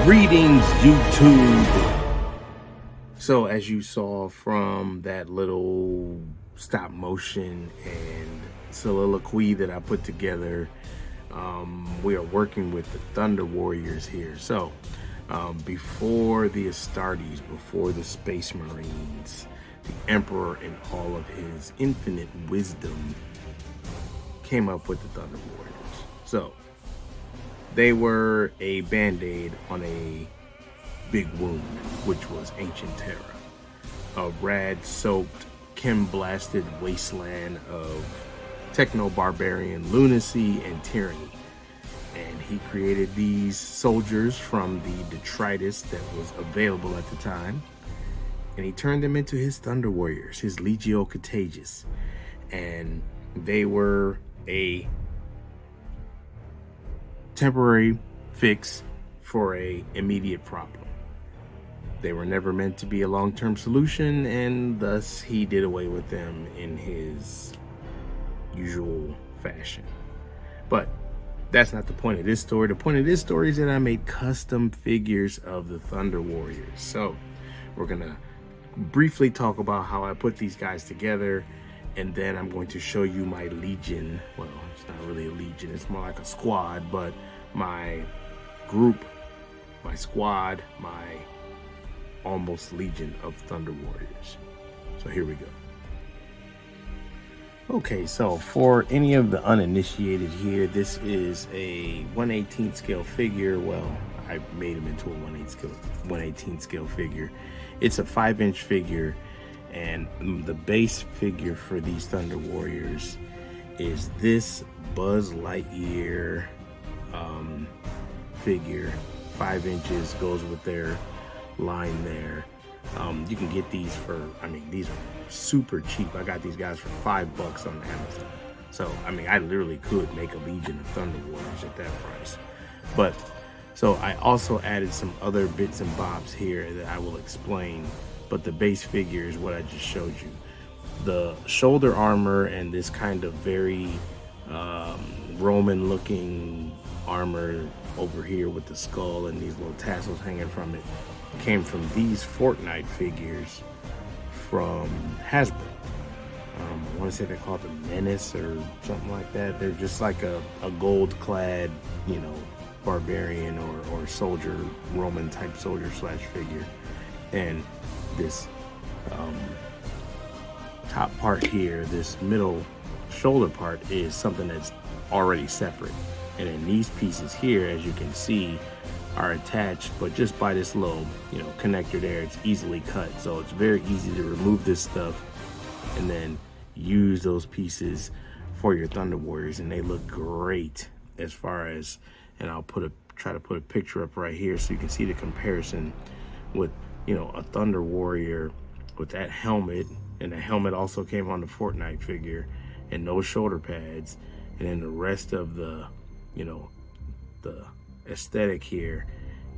Greetings, YouTube. So as you saw from that little stop motion and soliloquy that I put together, we are working with the Thunder Warriors here. So before the Astartes, before the Space Marines, the Emperor in all of his infinite wisdom came up with the Thunder Warriors. So they were a band-aid on a big wound, which was ancient Terra, a rad-soaked, chem-blasted wasteland of techno-barbarian lunacy and tyranny. And he created these soldiers from the detritus that was available at the time, and he turned them into his Thunder Warriors, his Legio Contagious. And they were a temporary fix for a immediate problem. They were never meant to be a long-term solution, and thus he did away with them in his usual fashion. But that's not the point of this story. The point of this story is that I made custom figures of the Thunder Warriors. So we're gonna briefly talk about how I put these guys together, and then I'm going to show you my legion. Well, it's not really a legion, it's more like a squad, but my group, my squad, my almost legion of Thunder Warriors. So here we go. Okay, so for any of the uninitiated here, this is a 1/18 scale figure. Well, I made him into a 1/18 scale figure. It's a 5-inch figure, and the base figure for these Thunder Warriors is this Buzz Lightyear figure. 5 inches goes with their line there. You can get these for, I mean, these are super cheap. I got these guys for $5 on Amazon. So, I mean, I literally could make a legion of Thunder Warriors at that price. But, so I also added some other bits and bobs here that I will explain. But the base figure is what I just showed you. The shoulder armor and this kind of very Roman looking armor over here with the skull and these little tassels hanging from it came from these Fortnite figures from Hasbro. I want to say they're called the Menace or something like that. They're just like a gold clad, you know, barbarian or soldier, Roman type soldier slash figure. And this top part here, this middle shoulder part, is something that's already separate. And then these pieces here, as you can see, are attached, but just by this little, you know, connector there, it's easily cut. So it's very easy to remove this stuff and then use those pieces for your Thunder Warriors, and they look great as far as, and I'll try to put a picture up right here so you can see the comparison with, you know, a Thunder Warrior with that helmet, and the helmet also came on the Fortnite figure, and no shoulder pads, and then the rest of the, you know, the aesthetic here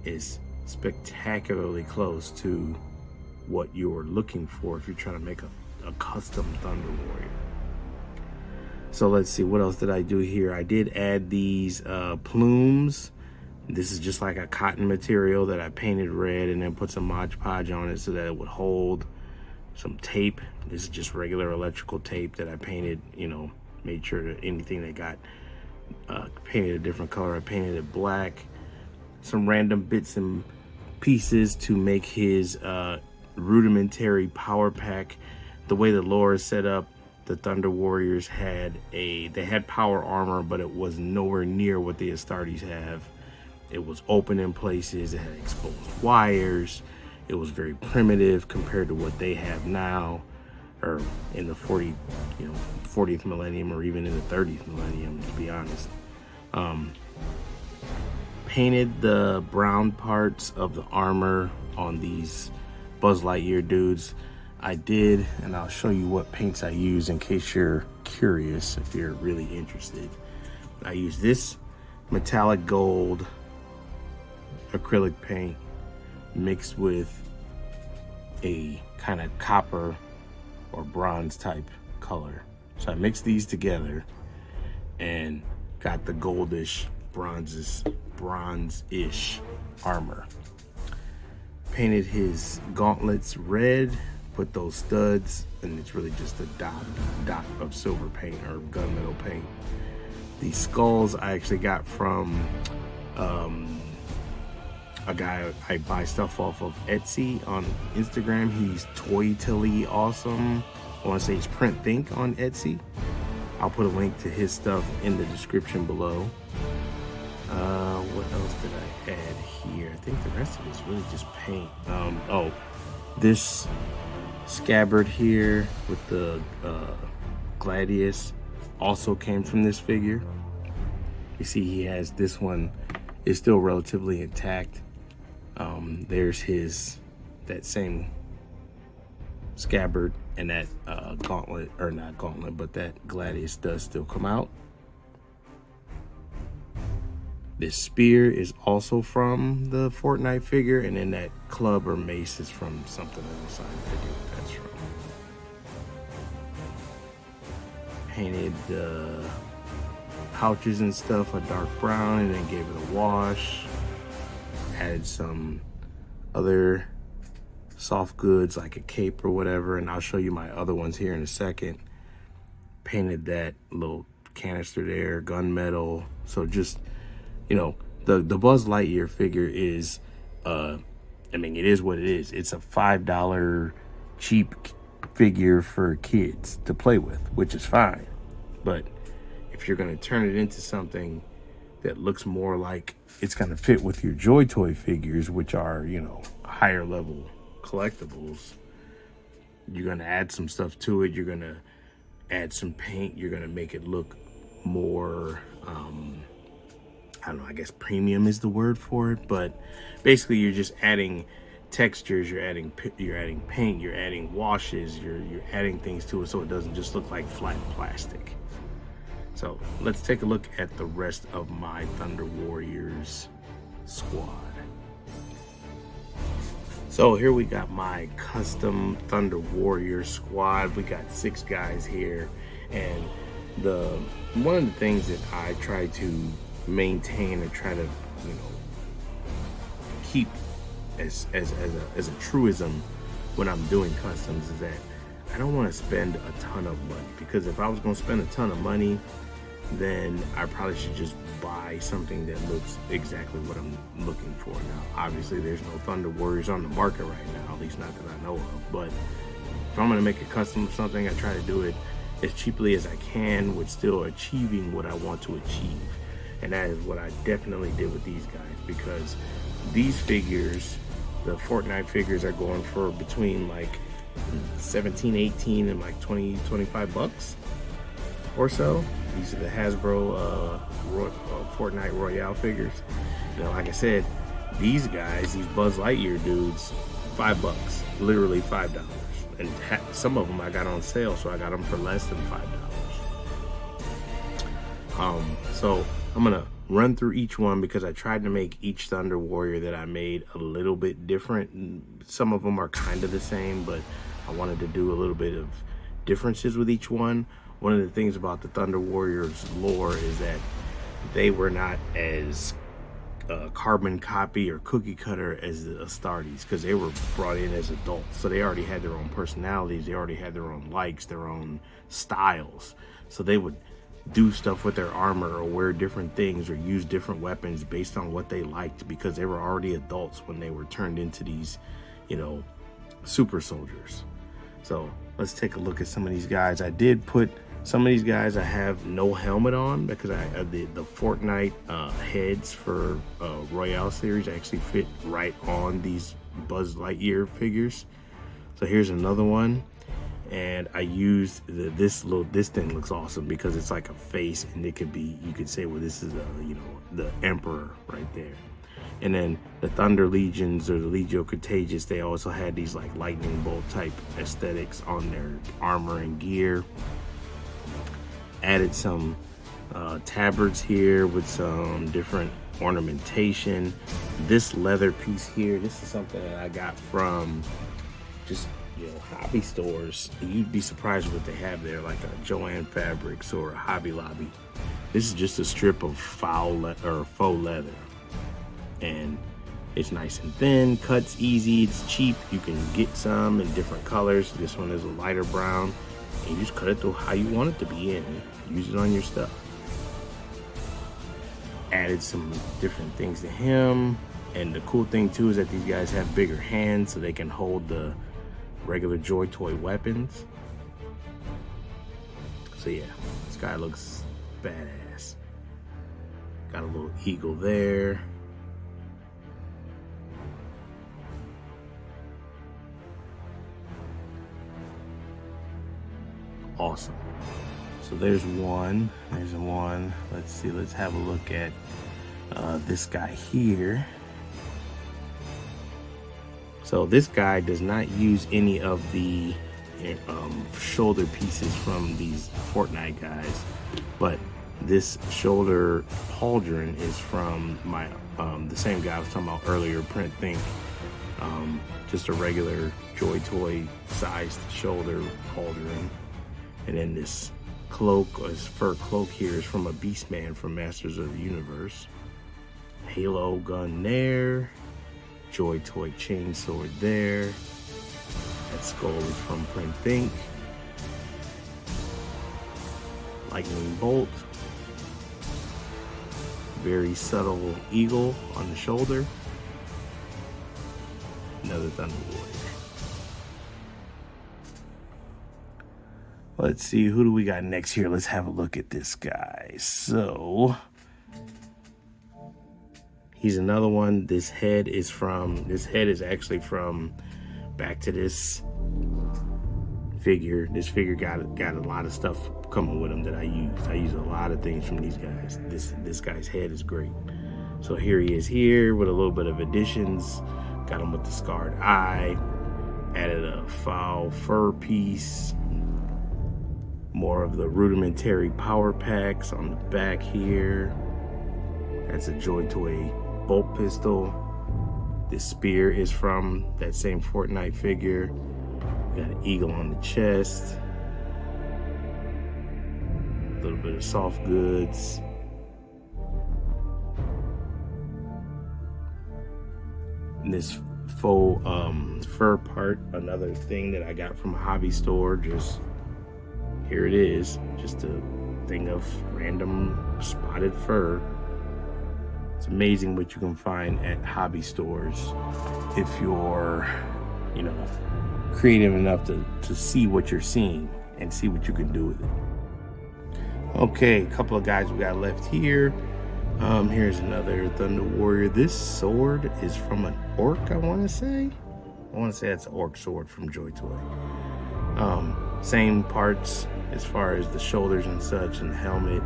is spectacularly close to what you're looking for if you're trying to make a custom Thunder Warrior. So let's see, what else did I do here? I did add these plumes. This is just like a cotton material that I painted red and then put some Mod Podge on it so that it would hold. Some tape. This is just regular electrical tape that I painted, you know, made sure that anything that got painted a different color, I painted it black. Some random bits and pieces to make his rudimentary power pack. The way the lore is set up, the Thunder Warriors had power armor, but it was nowhere near what the Astartes have. It was open in places, it had exposed wires, it was very primitive compared to what they have now, or in the 40th millennium, or even in the 30th millennium, to be honest. Painted the brown parts of the armor on these Buzz Lightyear dudes. I did, and I'll show you what paints I use in case you're curious, if you're really interested. I use this metallic gold acrylic paint mixed with a kind of copper or bronze type color. So I mixed these together and got the goldish bronze-ish armor. Painted his gauntlets red, put those studs, and it's really just a dot of silver paint or gunmetal paint. The skulls I actually got from a guy I buy stuff off of Etsy on Instagram. He's JoyToy Awesome. I want to say it's Print Think on Etsy. I'll put a link to his stuff in the description below. What else did I add here? I think the rest of it is really just paint. Oh, this scabbard here with the gladius also came from this figure. You see he has this one is still relatively intact. There's that same scabbard, and that gauntlet, or not gauntlet, but that gladius does still come out. This spear is also from the Fortnite figure, and then that club or mace is from something else. I forget what that's from. Painted the pouches and stuff a dark brown, and then gave it a wash. Added some other soft goods like a cape or whatever, and I'll show you my other ones here in a second. Painted that little canister there, gunmetal. So just, you know, the Buzz Lightyear figure is, I mean, it is what it is. It's a $5 cheap figure for kids to play with, which is fine. But if you're gonna turn it into something that looks more like it's gonna fit with your JoyToy figures, which are, you know, higher level collectibles, you're gonna add some stuff to it. You're gonna add some paint. You're gonna make it look more, I don't know, I guess premium is the word for it, but basically you're just adding textures, you're adding paint, you're adding washes, you're adding things to it so it doesn't just look like flat plastic. So let's take a look at the rest of my Thunder Warriors squad. So here we got my custom Thunder Warrior squad. We got 6 guys here, and one of the things that I try to maintain and try to, you know, keep as a truism when I'm doing customs is that I don't want to spend a ton of money, because if I was going to spend a ton of money, then I probably should just buy something that looks exactly what I'm looking for. Now, obviously, there's no Thunder Warriors on the market right now, at least not that I know of. But if I'm going to make a custom of something, I try to do it as cheaply as I can with still achieving what I want to achieve. And that is what I definitely did with these guys, because these figures, the Fortnite figures, are going for between like 17, 18 and like 20, 25 bucks or so. These are the Hasbro Fortnite Royale figures. You know, like I said, these guys, these Buzz Lightyear dudes, $5, literally $5. And some of them I got on sale, so I got them for less than $5. So I'm gonna run through each one because I tried to make each Thunder Warrior that I made a little bit different. Some of them are kind of the same, but I wanted to do a little bit of differences with each one. One of the things about the Thunder Warriors lore is that they were not as carbon copy or cookie cutter as the Astartes, because they were brought in as adults. So they already had their own personalities. They already had their own likes, their own styles. So they would do stuff with their armor or wear different things or use different weapons based on what they liked, because they were already adults when they were turned into these, you know, super soldiers. So let's take a look at some of these guys. I did put some of these guys, I have no helmet on because the Fortnite heads for Royale series actually fit right on these Buzz Lightyear figures. So here's another one, and I used this thing looks awesome because it's like a face, and it could be, you could say, well, this is you know, the Emperor right there. And then the Thunder Legions or the Legio Contagious, they also had these like lightning bolt type aesthetics on their armor and gear. Added some tabards here with some different ornamentation. This leather piece here, this is something that I got from just, you know, hobby stores. You'd be surprised what they have there, like a Joann Fabrics or a Hobby Lobby. This is just a strip of faux leather, and It's nice and thin, cuts easy, it's cheap. You can get some in different colors. This one is a lighter brown, and you just cut it to how you want it to be and use it on your stuff. Added some different things to him. And the cool thing too is that these guys have bigger hands so they can hold the regular JoyToy weapons. So yeah, this guy looks badass. Got a little eagle there. Awesome. So there's one. Let's see, let's have a look at this guy here. So this guy does not use any of the shoulder pieces from these Fortnite guys, but this shoulder pauldron is from my the same guy I was talking about earlier, Print Think. Just a regular JoyToy sized shoulder pauldron. And then this cloak, or this fur cloak here, is from a Beastman from Masters of the Universe. Halo gun there. JoyToy chainsword there. That skull is from Print Think. Lightning bolt. Very subtle eagle on the shoulder. Another Thunder Warrior. Let's see, who do we got next here? Let's have a look at this guy. So, he's another one. This head is actually from back to this figure. This figure got a lot of stuff coming with him that I use. I use a lot of things from these guys. This guy's head is great. So here he is here with a little bit of additions. Got him with the scarred eye. Added a foul fur piece. More of the rudimentary power packs on the back here. That's a JoyToy bolt pistol. This spear is from that same Fortnite figure. Got an eagle on the chest. A little bit of soft goods. And this faux fur part, another thing that I got from a hobby store. Just here it is, just a thing of random spotted fur. It's amazing what you can find at hobby stores if you're, you know, creative enough to see what you're seeing and see what you can do with it. Okay, a couple of guys we got left here. Here's another Thunder Warrior. This sword is from an orc, I want to say. That's an orc sword from JoyToy. Same parts as far as the shoulders and such, and the helmet.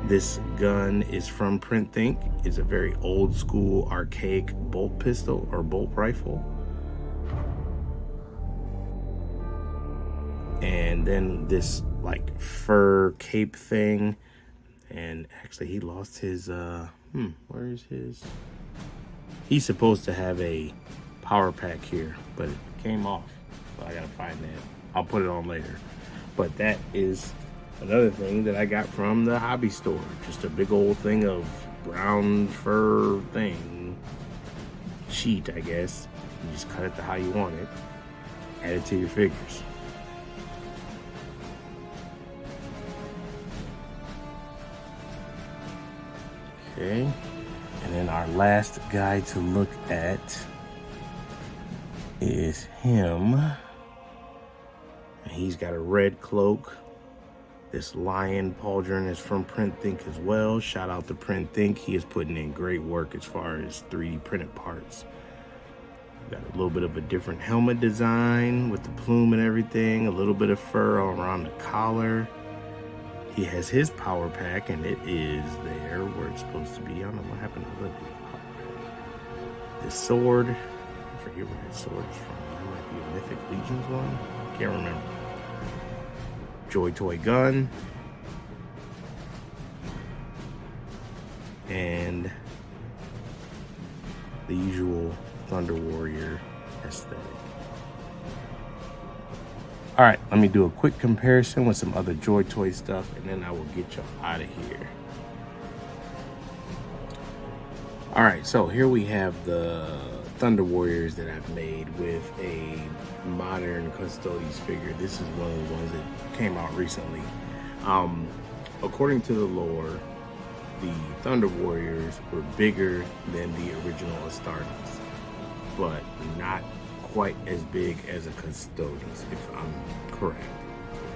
This gun is from Print Think. It's a very old school archaic bolt pistol or bolt rifle. And then this like fur cape thing. And actually he lost his, where is his? He's supposed to have a power pack here, but it came off. So I gotta find that. I'll put it on later. But that is another thing that I got from the hobby store. Just a big old thing of brown fur thing. Sheet, I guess. You just cut it to how you want it. Add it to your figures. Okay. And then our last guy to look at is him. And he's got a red cloak. This lion pauldron is from Print Think as well. Shout out to Print Think. He is putting in great work as far as 3D printed parts. Got a little bit of a different helmet design with the plume and everything. A little bit of fur all around the collar. He has his power pack, and it is there where it's supposed to be. I don't know what happened to the power pack. This sword, I forget where that sword is from. That might be a Mythic Legions one. Can't remember. JoyToy gun. And the usual Thunder Warrior aesthetic. All right, let me do a quick comparison with some other JoyToy stuff, and then I will get y'all out of here. All right, so here we have the Thunder Warriors that I've made with a modern Custodes figure. This is one of the ones that came out recently. According to the lore, the Thunder Warriors were bigger than the original Astartes, but not quite as big as a Custodes, if I'm correct.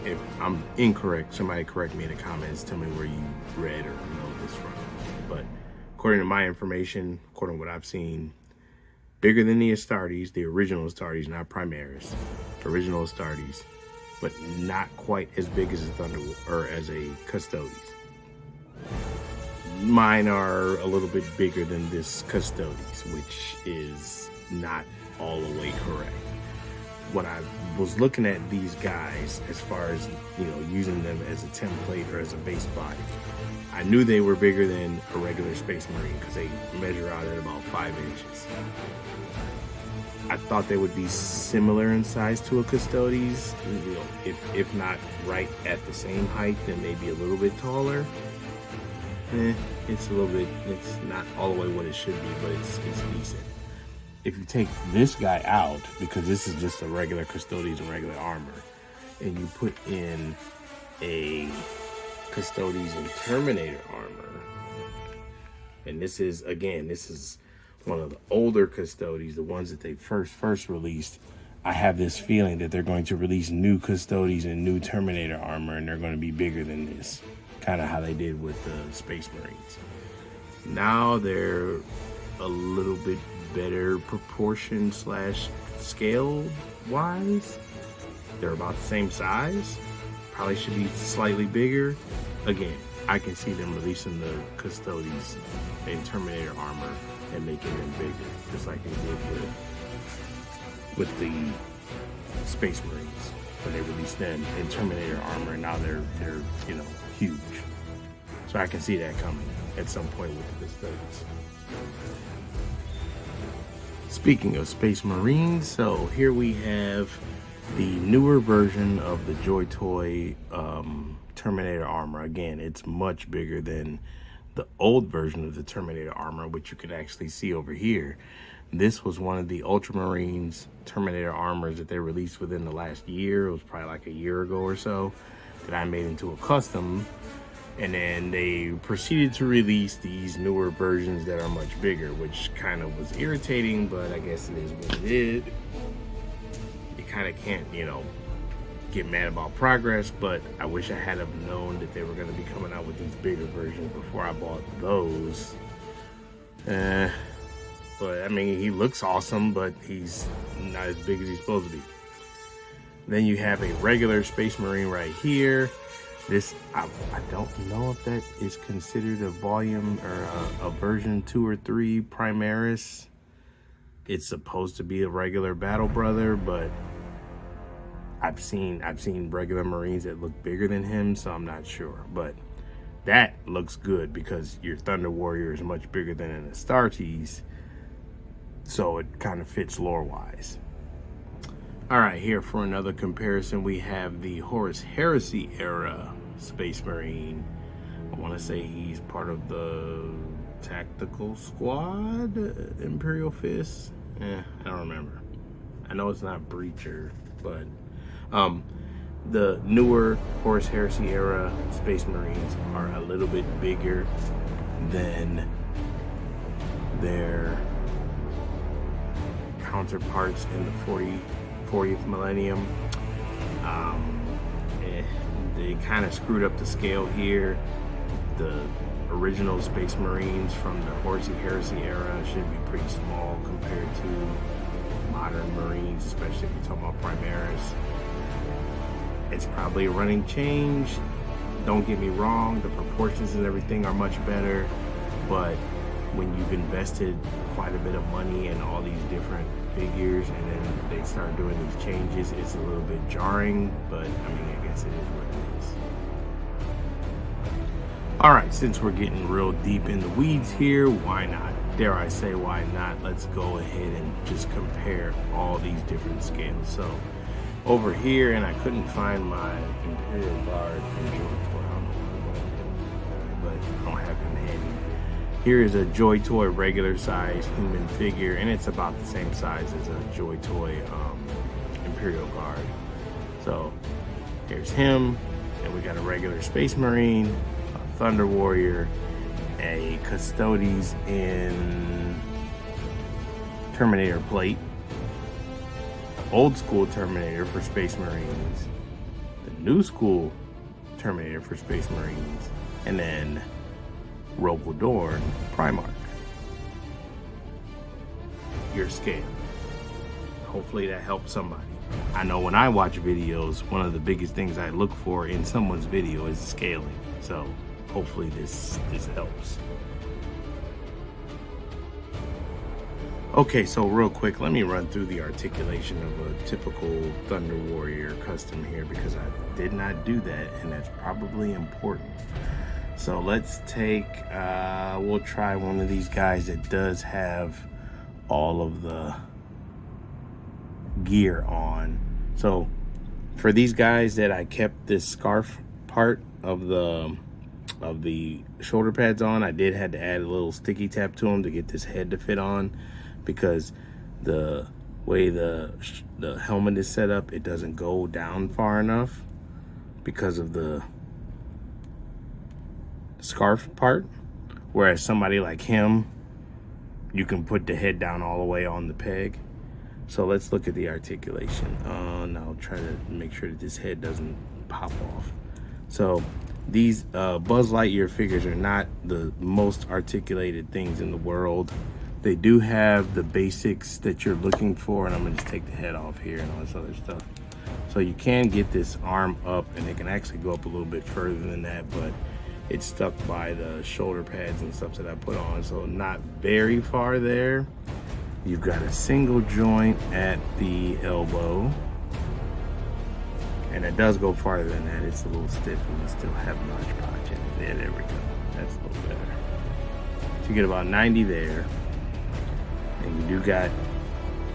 If I'm incorrect, somebody correct me in the comments, tell me where you read or know this from. But according to my information, according to what I've seen, bigger than the Astartes, the original Astartes, not Primaris, original Astartes, but not quite as big as a as a Custodes. Mine are a little bit bigger than this Custodes, which is not all the way correct. When I was looking at these guys, as far as, you know, using them as a template or as a base body, I knew they were bigger than a regular Space Marine because they measure out at about 5 inches. I thought they would be similar in size to a Custodes, you know, if not right at the same height, then maybe a little bit taller. It's a little bit, it's not all the way what it should be, but it's decent. If you take this guy out, because this is just a regular Custodes and regular armor, and you put in a Custodes and Terminator armor, and this is, again, this is one of the older Custodes, the ones that they first released. I have this feeling that they're going to release new Custodes and new Terminator armor, and they're going to be bigger than this, kind of how they did with the Space Marines. Now they're a little bit better proportion / scale wise. They're about the same size, probably should be slightly bigger. Again, I can see them releasing the Custodes and Terminator armor and making them bigger, just like they did with the Space Marines when they released them in Terminator armor, and now they're you know, huge. So I can see that coming at some point with the Custodes. Speaking of Space Marines, so here we have the newer version of the JoyToy Terminator armor. Again, it's much bigger than the old version of the Terminator armor, which you can actually see over here. This was one of the Ultramarines Terminator armors that they released within the last year. It was probably like a year ago or so that I made into a custom. And then they proceeded to release these newer versions that are much bigger, which kind of was irritating, but I guess it is what it is. You kind of can't, you know, get mad about progress, but I wish I had have known that they were going to be coming out with these bigger versions before I bought those. But I mean, he looks awesome, but he's not as big as he's supposed to be. Then you have a regular Space Marine right here. This, I don't know if that is considered a volume or a version 2 or 3 Primaris. It's supposed to be a regular Battle Brother, but I've seen regular Marines that look bigger than him, so I'm not sure. But that looks good because your Thunder Warrior is much bigger than an Astartes, so it kind of fits lore-wise. All right, here for another comparison, we have the Horus Heresy era Space Marine. I want to say he's part of the Tactical Squad, Imperial Fist. I don't remember. I know it's not Breacher, but the newer Horus Heresy era Space Marines are a little bit bigger than their counterparts in the 40th millennium. They kind of screwed up the scale here. The original Space Marines from the Horus Heresy era should be pretty small compared to modern Marines, especially if you're talking about Primaris. It's probably a running change. Don't get me wrong, the proportions and everything are much better, but when you've invested quite a bit of money in all these different figures and then they start doing these changes, it's a little bit jarring, but I mean, I guess it is what it is. All right, since we're getting real deep in the weeds here, why not? Dare I say, why not? Let's go ahead and just compare all these different scales. So over here, and I couldn't find my Imperial Guard from JoyToy, but I don't have him handy. Here is a JoyToy regular size human figure, and it's about the same size as a JoyToy Imperial Guard. So here's him, and we got a regular Space Marine, a Thunder Warrior, a Custodes in Terminator plate, old school Terminator for Space Marines, the new school Terminator for Space Marines, and then Robo Dorn Primarch. Your scale. Hopefully that helps somebody. I know when I watch videos, one of the biggest things I look for in someone's video is scaling. So hopefully this helps. Okay, so real quick, let me run through the articulation of a typical Thunder Warrior custom here, because I did not do that, and that's probably important. So let's take, we'll try one of these guys that does have all of the gear on. So for these guys that I kept this scarf part of the shoulder pads on, I did have to add a little sticky tap to them to get this head to fit on, because the way the helmet is set up, it doesn't go down far enough because of the scarf part, whereas somebody like him, you can put the head down all the way on the peg. So let's look at the articulation. Now I'll try to make sure that this head doesn't pop off. So these Buzz Lightyear figures are not the most articulated things in the world. They do have the basics that you're looking for, and I'm gonna just take the head off here and all this other stuff. So you can get this arm up, and it can actually go up a little bit further than that, but it's stuck by the shoulder pads and stuff that I put on, so not very far there. You've got a single joint at the elbow, and it does go farther than that. It's a little stiff, and you still have a notch patch in it. There we go. That's a little better. So you get about 90 there, and you do got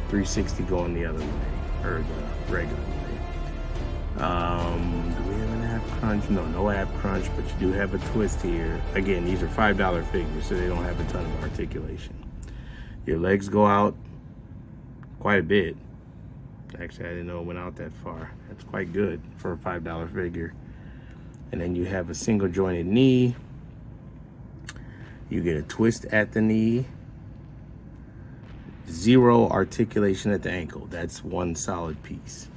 360 going the other way, or the regular way. Do we have an ab crunch? No ab crunch, but you do have a twist here. Again, these are $5 figures, so they don't have a ton of articulation. Your legs go out quite a bit. Actually, I didn't know it went out that far. That's quite good for a $5 figure. And then you have a single jointed knee. You get a twist at the knee. Zero articulation at the ankle. That's one solid piece.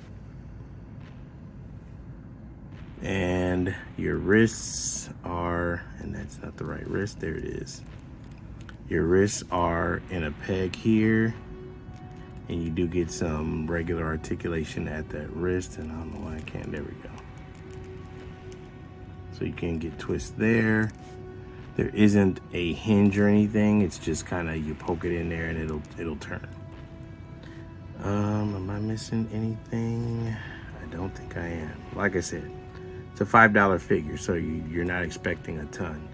And your wrists are, and that's not the right wrist, there it is. Your wrists are in a peg here, and you do get some regular articulation at that wrist, and I don't know why I can't, there we go. So you can get twist there. There isn't a hinge or anything, it's just kind of, you poke it in there and it'll turn. Am I missing anything? I don't think I am. Like I said, it's a $5 figure, so you're not expecting a ton.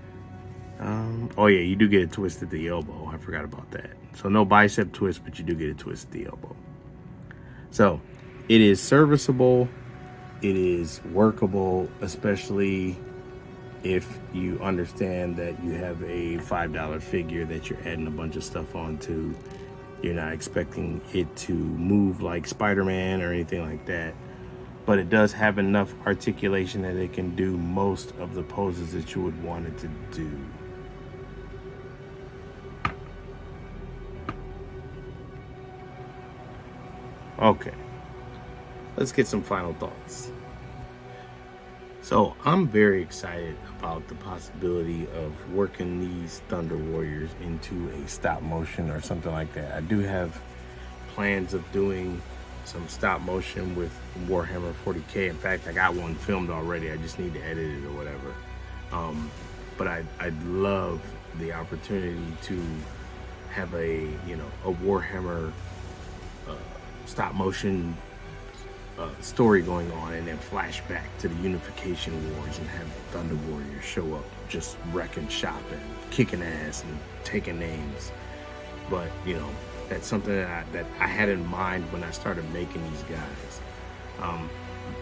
Oh yeah, you do get a twist at the elbow. I forgot about that. So no bicep twist, but you do get a twist at the elbow. So it is serviceable. It is workable, especially if you understand that you have a $5 figure that you're adding a bunch of stuff onto. You're not expecting it to move like Spider-Man or anything like that. But it does have enough articulation that it can do most of the poses that you would want it to do. Okay, let's get some final thoughts. So I'm very excited about the possibility of working these Thunder Warriors into a stop motion or something like that. I do have plans of doing some stop motion with Warhammer 40K. In fact, I got one filmed already. I just need to edit it or whatever. But I'd love the opportunity to have a Warhammer stop motion story going on, and then flash back to the Unification Wars and have the Thunder Warriors show up just wrecking shop and kicking ass and taking names. But that's something that I had in mind when I started making these guys.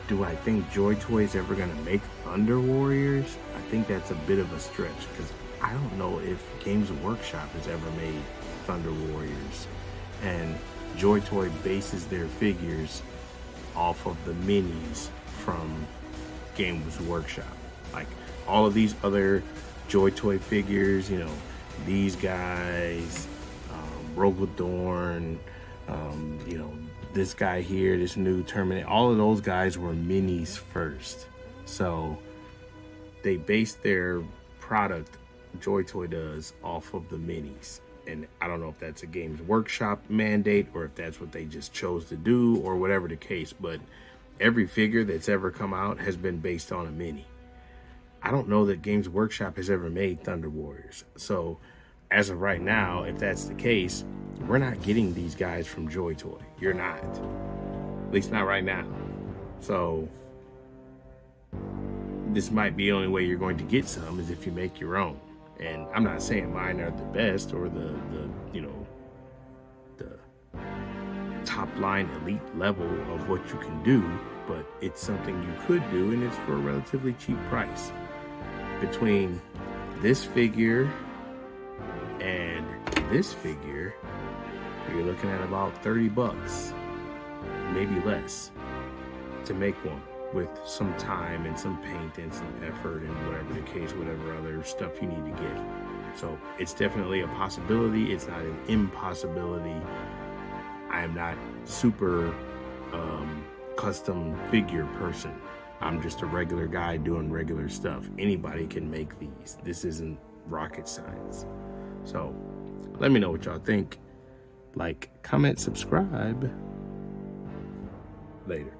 Do I think JoyToy is ever gonna make Thunder Warriors? I think that's a bit of a stretch, because I don't know if Games Workshop has ever made Thunder Warriors, and JoyToy bases their figures off of the minis from Games Workshop. Like all of these other JoyToy figures, you know, these guys, Rogodorn, you know, this guy here, this new Terminator, all of those guys were minis first. So they base their product, JoyToy does, off of the minis. And I don't know if that's a Games Workshop mandate or if that's what they just chose to do or whatever the case, but every figure that's ever come out has been based on a mini. I don't know that Games Workshop has ever made Thunder Warriors. So as of right now, if that's the case, we're not getting these guys from JoyToy. You're not. At least not right now. So this might be the only way you're going to get some is if you make your own. And I'm not saying mine are the best or the you know, the top line elite level of what you can do, but it's something you could do, and it's for a relatively cheap price. Between this figure and this figure, you're looking at about 30 bucks, maybe less, to make one with some time and some paint and some effort and whatever the case, whatever other stuff you need to get. So it's definitely a possibility. It's not an impossibility. I am not super custom figure person. I'm just a regular guy doing regular stuff. Anybody can make these. This isn't rocket science. So let me know what y'all think. Like, comment, subscribe. Later.